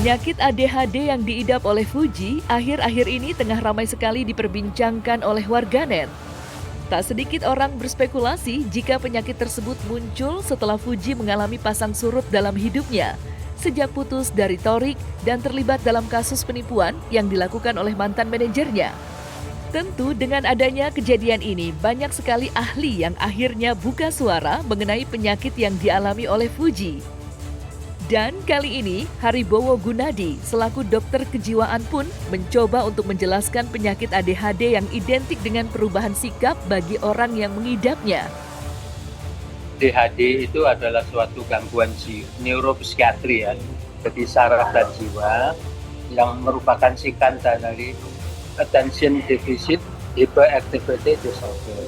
Penyakit ADHD yang diidap oleh Fuji akhir-akhir ini tengah ramai sekali diperbincangkan oleh warganet. Tak sedikit orang berspekulasi jika penyakit tersebut muncul setelah Fuji mengalami pasang surut dalam hidupnya, sejak putus dari Torik dan terlibat dalam kasus penipuan yang dilakukan oleh mantan manajernya. Tentu dengan adanya kejadian ini, banyak sekali ahli yang akhirnya buka suara mengenai penyakit yang dialami oleh Fuji. Dan kali ini, Haribowo Gunadi selaku dokter kejiwaan pun mencoba untuk menjelaskan penyakit ADHD yang identik dengan perubahan sikap bagi orang yang mengidapnya. ADHD itu adalah suatu gangguan neuropsikiatri ya, jadi saraf dan jiwa yang merupakan singkatan dari Attention Deficit Hyperactivity Disorder.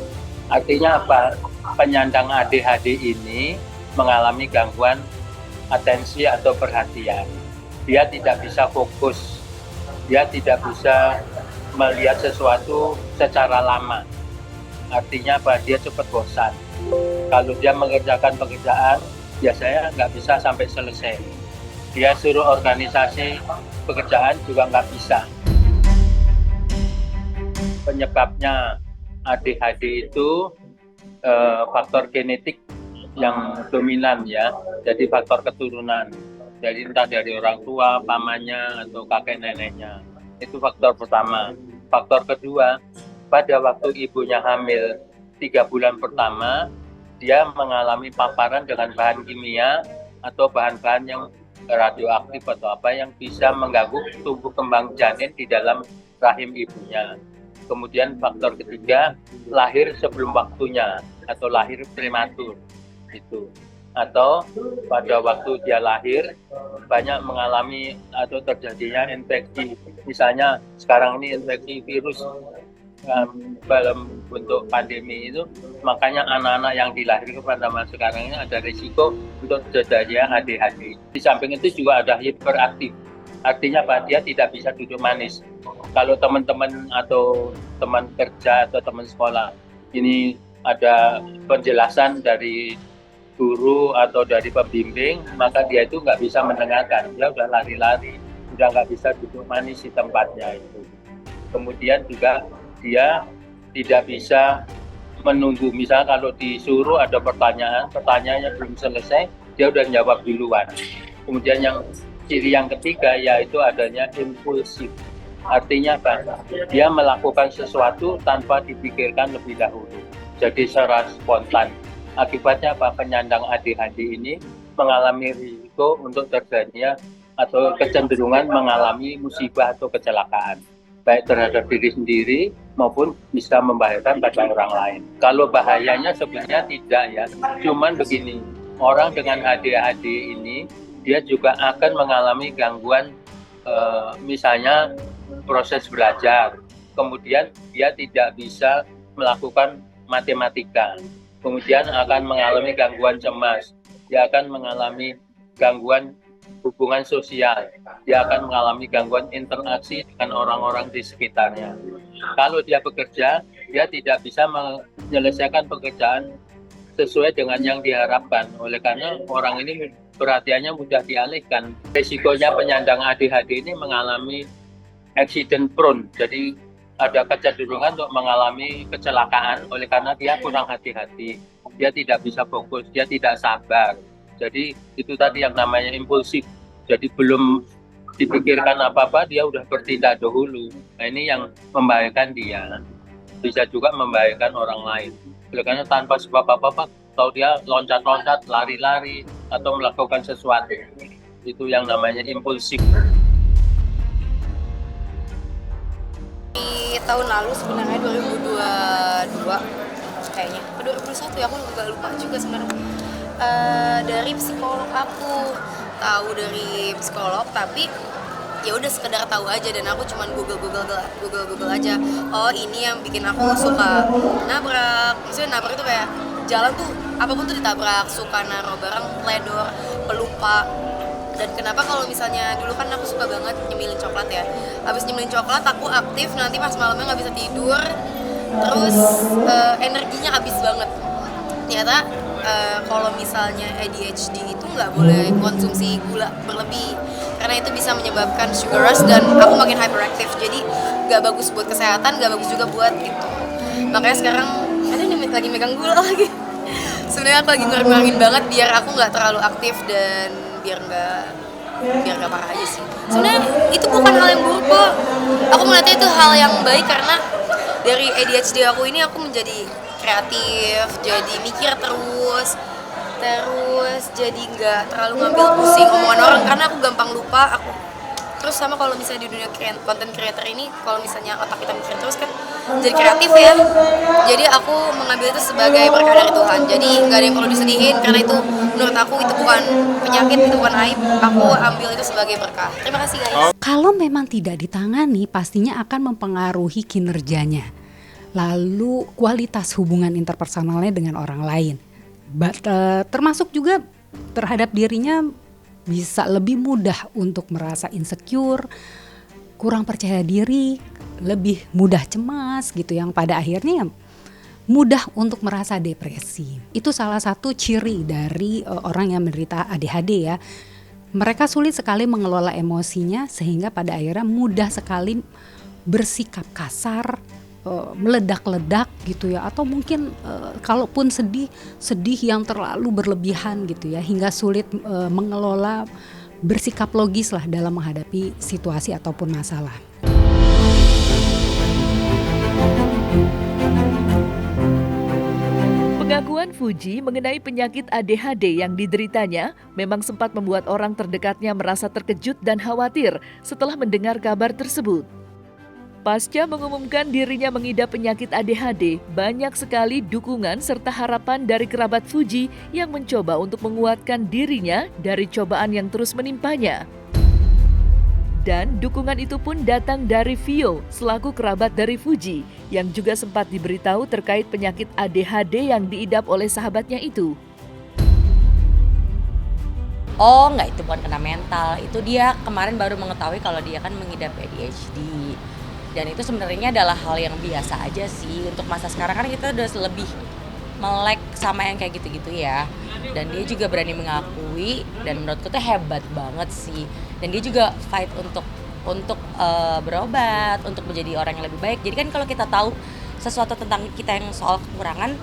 Artinya apa? Penyandang ADHD ini mengalami gangguan atensi atau perhatian. Dia tidak bisa fokus, dia tidak bisa melihat sesuatu secara lama. Artinya apa? Dia cepat bosan. Kalau dia mengerjakan pekerjaan, biasanya nggak bisa sampai selesai. Dia suruh organisasi pekerjaan juga nggak bisa. Penyebabnya ADHD itu faktor genetik yang dominan ya, jadi faktor keturunan, jadi entah dari orang tua, pamannya atau kakek neneknya. Itu faktor pertama. Faktor kedua, pada waktu ibunya hamil 3 bulan pertama, dia mengalami paparan dengan bahan kimia atau bahan-bahan yang radioaktif atau apa yang bisa mengganggu tumbuh kembang janin di dalam rahim ibunya. Kemudian faktor ketiga, lahir sebelum waktunya atau lahir prematur. Itu atau pada waktu dia lahir banyak mengalami atau terjadinya infeksi, misalnya sekarang ini infeksi virus dalam bentuk pandemi itu, makanya anak-anak yang dilahirkan pada masa sekarang ini ada risiko untuk terjadinya ADHD. Di samping itu juga ada hiperaktif, artinya apa? Dia tidak bisa duduk manis. Kalau teman-teman atau teman kerja atau teman sekolah ini ada penjelasan dari guru atau dari pembimbing, maka dia itu nggak bisa mendengarkan, dia udah lari-lari, udah nggak bisa duduk manis di tempatnya itu. Kemudian juga dia tidak bisa menunggu, misalnya kalau disuruh ada pertanyaannya belum selesai, dia udah jawab duluan. Kemudian ciri yang ketiga yaitu adanya impulsif, artinya apa? Dia melakukan sesuatu tanpa dipikirkan lebih dahulu, jadi secara spontan. Akibatnya apa? Penyandang ADHD ini mengalami risiko untuk terjadinya atau kecenderungan mengalami musibah atau kecelakaan, baik terhadap diri sendiri maupun bisa membahayakan pada orang lain. Kalau bahayanya sebenarnya tidak ya, cuman begini, orang dengan ADHD ini dia juga akan mengalami gangguan misalnya proses belajar, kemudian dia tidak bisa melakukan matematika, kemudian akan mengalami gangguan cemas, dia akan mengalami gangguan hubungan sosial, dia akan mengalami gangguan interaksi dengan orang-orang di sekitarnya. Kalau dia bekerja, dia tidak bisa menyelesaikan pekerjaan sesuai dengan yang diharapkan. Oleh karena orang ini perhatiannya mudah dialihkan. Risikonya penyandang ADHD ini mengalami accident prone, jadi ada kecenderungan untuk mengalami kecelakaan oleh karena dia kurang hati-hati, dia tidak bisa fokus, dia tidak sabar. Jadi itu tadi yang namanya impulsif, jadi belum dipikirkan apa-apa dia udah bertindak dahulu. Nah ini yang membahayakan dia, bisa juga membahayakan orang lain. Oleh karena tanpa sebab apa-apa, atau dia loncat-loncat, lari-lari atau melakukan sesuatu, itu yang namanya impulsif. Di tahun lalu sebenarnya 2022 kayaknya, 2021 ya, aku agak lupa juga sebenarnya. Dari psikolog, aku tahu dari psikolog, tapi ya udah sekedar tahu aja, dan aku cuman Google aja. Oh, ini yang bikin aku suka nabrak. Maksudnya nabrak itu kayak jalan tuh apapun tuh ditabrak, suka naruh barang teledor, pelupa. Dan kenapa kalau misalnya dulu kan aku suka banget nyemilin coklat ya, habis nyemilin coklat aku aktif, nanti pas malamnya nggak bisa tidur, terus energinya habis banget. Ternyata kalau misalnya ADHD itu nggak boleh konsumsi gula berlebih karena itu bisa menyebabkan sugar rush dan aku makin hyperactive, jadi nggak bagus buat kesehatan, nggak bagus juga buat itu. Makanya sekarang ada nih lagi megang gula lagi. Sebenarnya aku lagi ngurangin banget biar aku nggak terlalu aktif dan biar nggak parah aja sih. Sebenarnya itu bukan hal yang buruk kok. Aku melihatnya itu hal yang baik karena dari ADHD aku ini aku menjadi kreatif, jadi mikir terus jadi nggak terlalu ngambil pusing omongan orang karena aku gampang lupa. Terus sama kalau misalnya di dunia content creator ini, kalau misalnya otak kita mikir terus kan jadi kreatif ya. Jadi aku mengambil itu sebagai berkah dari Tuhan. Jadi nggak ada yang perlu disedihin karena itu menurut aku itu bukan penyakit, itu bukan aib. Aku ambil itu sebagai berkah. Terima kasih guys. Kalau memang tidak ditangani, pastinya akan mempengaruhi kinerjanya. Lalu kualitas hubungan interpersonalnya dengan orang lain. Termasuk juga terhadap dirinya bisa lebih mudah untuk merasa insecure, kurang percaya diri, lebih mudah cemas gitu, yang pada akhirnya mudah untuk merasa depresi. Itu salah satu ciri dari orang yang menderita ADHD ya. Mereka sulit sekali mengelola emosinya sehingga pada akhirnya mudah sekali bersikap kasar, meledak-ledak gitu ya, atau mungkin kalaupun sedih yang terlalu berlebihan gitu ya, hingga sulit mengelola, bersikap logis lah dalam menghadapi situasi ataupun masalah. Pengakuan Fuji mengenai penyakit ADHD yang dideritanya memang sempat membuat orang terdekatnya merasa terkejut dan khawatir setelah mendengar kabar tersebut. Pasca mengumumkan dirinya mengidap penyakit ADHD, banyak sekali dukungan serta harapan dari kerabat Fuji yang mencoba untuk menguatkan dirinya dari cobaan yang terus menimpanya. Dan dukungan itu pun datang dari Vio, selaku kerabat dari Fuji, yang juga sempat diberitahu terkait penyakit ADHD yang diidap oleh sahabatnya itu. Oh enggak, itu bukan kena mental, itu dia kemarin baru mengetahui kalau dia kan mengidap ADHD. Dan itu sebenarnya adalah hal yang biasa aja sih. Untuk masa sekarang kan kita udah lebih melek sama yang kayak gitu-gitu ya. Dan dia juga berani mengakui, dan menurutku tuh hebat banget sih. Dan dia juga fight untuk berobat, untuk menjadi orang yang lebih baik. Jadi kan kalau kita tahu sesuatu tentang kita yang soal kekurangan,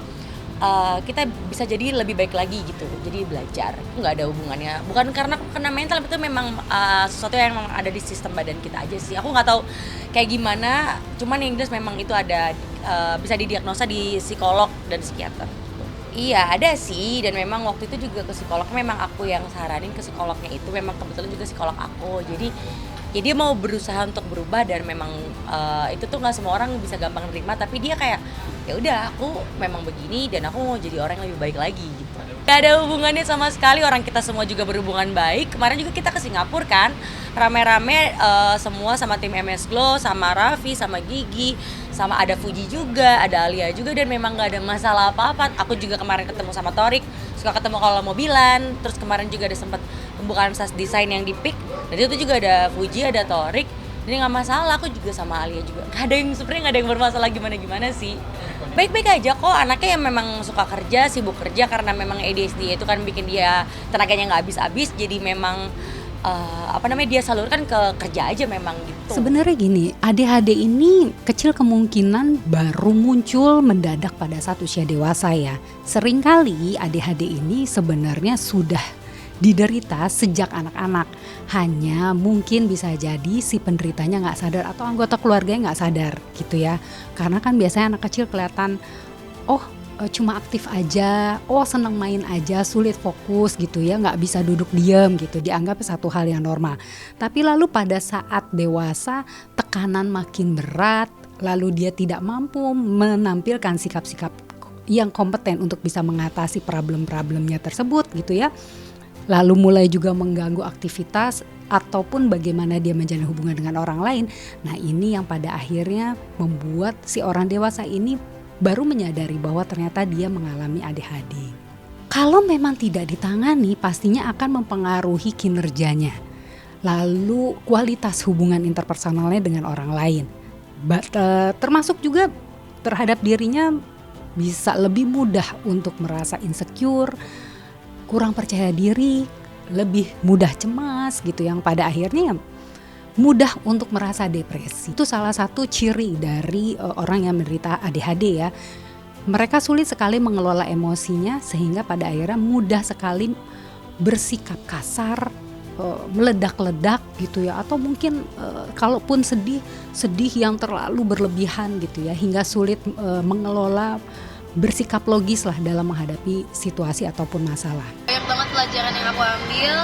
kita bisa jadi lebih baik lagi gitu. Jadi belajar, nggak ada hubungannya. Bukan karena kena mental, itu memang sesuatu yang memang ada di sistem badan kita aja sih. Aku nggak tahu kayak gimana, cuman yang jelas memang itu ada, bisa didiagnosa di psikolog dan psikiater. Iya ada sih, dan memang waktu itu juga ke psikolog, memang aku yang saranin ke psikolognya itu, memang kebetulan juga psikolog aku. Jadi ya dia mau berusaha untuk berubah, dan memang itu tuh nggak semua orang bisa gampang nerima, tapi dia kayak ya udah aku memang begini dan aku mau jadi orang yang lebih baik lagi gitu. Gak ada hubungannya sama sekali, orang kita semua juga berhubungan baik. Kemarin juga kita ke Singapura kan, rame-rame semua sama tim MS Glow, sama Raffi, sama Gigi, sama ada Fuji juga, ada Alia juga, dan memang gak ada masalah apa-apa. Aku juga kemarin ketemu sama Torik, suka ketemu kalau mobilan. Terus kemarin juga ada sempat pembukaan SAS desain yang di PIK, dan itu juga ada Fuji, ada Torik. Jadi nggak masalah, aku juga sama Alia juga. Sebenarnya nggak ada yang bermasalah gimana sih. Baik-baik aja kok, anaknya yang memang suka kerja, sibuk kerja, karena memang ADHD itu kan bikin dia tenaganya nggak habis-habis. Jadi memang dia salurkan ke kerja aja memang gitu. Sebenarnya gini, ADHD ini kecil kemungkinan baru muncul mendadak pada saat usia dewasa ya. Seringkali ADHD ini sebenarnya sudah diderita sejak anak-anak, hanya mungkin bisa jadi si penderitanya nggak sadar atau anggota keluarganya nggak sadar gitu ya. Karena kan biasanya anak kecil kelihatan cuma aktif aja, senang main aja, sulit fokus gitu ya, nggak bisa duduk diam gitu, dianggap satu hal yang normal. Tapi lalu pada saat dewasa tekanan makin berat, lalu dia tidak mampu menampilkan sikap-sikap yang kompeten untuk bisa mengatasi problem-problemnya tersebut gitu ya. Lalu mulai juga mengganggu aktivitas ataupun bagaimana dia menjalin hubungan dengan orang lain. Nah ini yang pada akhirnya membuat si orang dewasa ini baru menyadari bahwa ternyata dia mengalami ADHD. Kalau memang tidak ditangani, pastinya akan mempengaruhi kinerjanya. Lalu kualitas hubungan interpersonalnya dengan orang lain. Termasuk juga terhadap dirinya bisa lebih mudah untuk merasa insecure, kurang percaya diri, lebih mudah cemas gitu, yang pada akhirnya mudah untuk merasa depresi. Itu salah satu ciri dari orang yang menderita ADHD ya. Mereka sulit sekali mengelola emosinya sehingga pada akhirnya mudah sekali bersikap kasar, meledak-ledak gitu ya, atau mungkin kalaupun sedih yang terlalu berlebihan gitu ya, hingga sulit mengelola, bersikap logis lah dalam menghadapi situasi ataupun masalah. Banyak banget pelajaran yang aku ambil,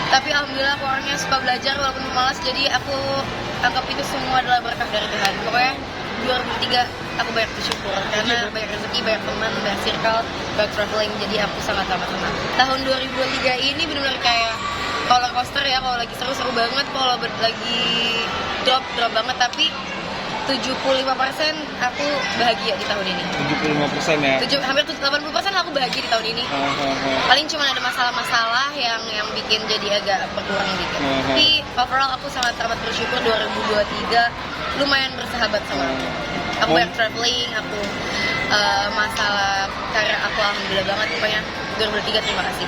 tapi alhamdulillah aku orangnya suka belajar walaupun malas, jadi aku anggap itu semua adalah berkah dari Tuhan. Pokoknya 2003 aku banyak bersyukur karena banyak rezeki, banyak teman, banyak circle, banyak traveling, jadi aku sangat amat senang. Tahun 2023 ini benar-benar kayak roller coaster ya, kalau lagi seru-seru banget, kalau lagi drop banget, tapi 75% aku bahagia di tahun ini. 75% ya? Hampir 80% aku bahagia di tahun ini. Paling cuma ada masalah-masalah yang bikin jadi agak berkurang dikit. Tapi overall aku sangat amat bersyukur 2023 lumayan bersahabat sama aku. Aku banyak traveling, aku masalah karir aku alhamdulillah banget. Pokoknya 2023 terima kasih.